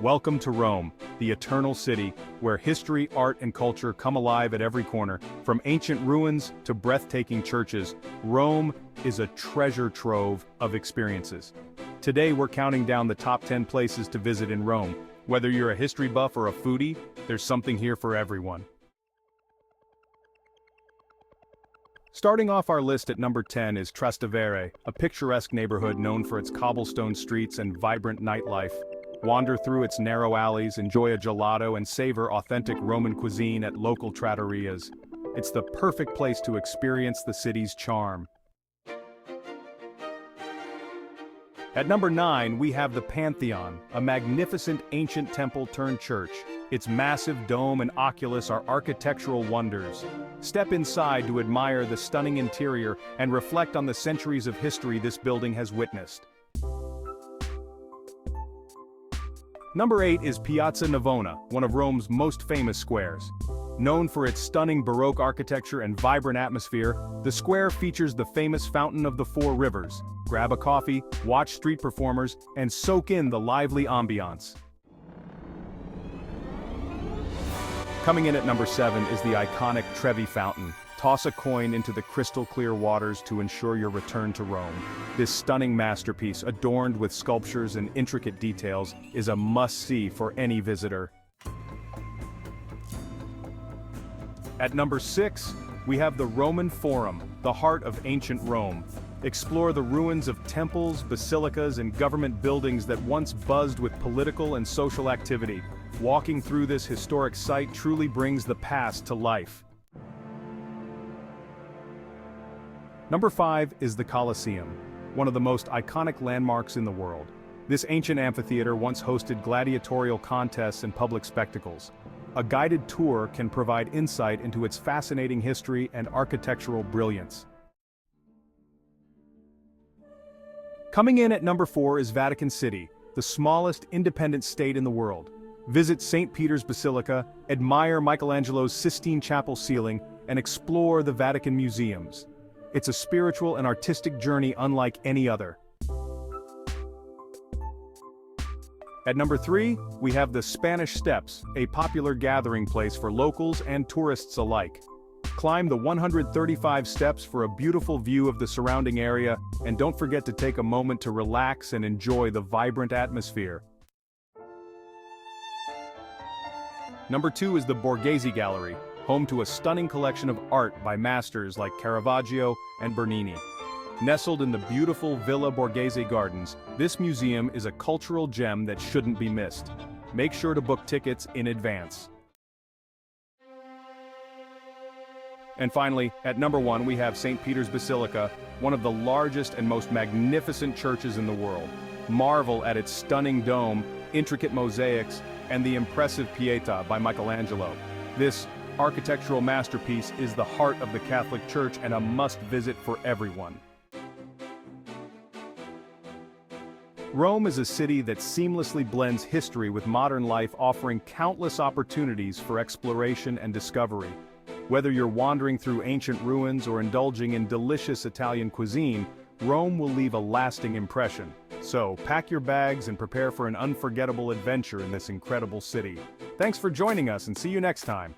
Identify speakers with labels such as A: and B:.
A: Welcome to Rome, the eternal city, where history, art, and culture come alive at every corner. From ancient ruins to breathtaking churches, Rome is a treasure trove of experiences. Today we're counting down the top 10 places to visit in Rome. Whether you're a history buff or a foodie, there's something here for everyone. Starting off our list at number 10 is Trastevere, a picturesque neighborhood known for its cobblestone streets and vibrant nightlife. Wander through its narrow alleys, enjoy a gelato, and savor authentic Roman cuisine at local trattorias. It's the perfect place to experience the city's charm. At number 9, we have the Pantheon, a magnificent ancient temple turned church. Its massive dome and oculus are architectural wonders. Step inside to admire the stunning interior and reflect on the centuries of history this building has witnessed. Number 8 is Piazza Navona, one of Rome's most famous squares. Known for its stunning Baroque architecture and vibrant atmosphere, the square features the famous Fountain of the Four Rivers. Grab a coffee, watch street performers, and soak in the lively ambiance. Coming in at number 7 is the iconic Trevi Fountain. Toss a coin into the crystal-clear waters to ensure your return to Rome. This stunning masterpiece, adorned with sculptures and intricate details, is a must-see for any visitor. At number 6, we have the Roman Forum, the heart of ancient Rome. Explore the ruins of temples, basilicas, and government buildings that once buzzed with political and social activity. Walking through this historic site truly brings the past to life. Number 5 is the Colosseum, one of the most iconic landmarks in the world. This ancient amphitheater once hosted gladiatorial contests and public spectacles. A guided tour can provide insight into its fascinating history and architectural brilliance. Coming in at number 4 is Vatican City, the smallest independent state in the world. Visit St. Peter's Basilica, admire Michelangelo's Sistine Chapel ceiling, and explore the Vatican museums. It's a spiritual and artistic journey unlike any other. At number 3, we have the Spanish Steps, a popular gathering place for locals and tourists alike. Climb the 135 steps for a beautiful view of the surrounding area, and don't forget to take a moment to relax and enjoy the vibrant atmosphere. Number 2 is the Borghese Gallery, home to a stunning collection of art by masters like Caravaggio and Bernini. Nestled in the beautiful Villa Borghese Gardens, this museum is a cultural gem that shouldn't be missed. Make sure to book tickets in advance. And finally, at number 1 we have St. Peter's Basilica, one of the largest and most magnificent churches in the world. Marvel at its stunning dome, intricate mosaics, and the impressive Pietà by Michelangelo. This architectural masterpiece is the heart of the Catholic Church and a must-visit for everyone. Rome is a city that seamlessly blends history with modern life, offering countless opportunities for exploration and discovery. Whether you're wandering through ancient ruins or indulging in delicious Italian cuisine, Rome will leave a lasting impression. So, pack your bags and prepare for an unforgettable adventure in this incredible city. Thanks for joining us and see you next time.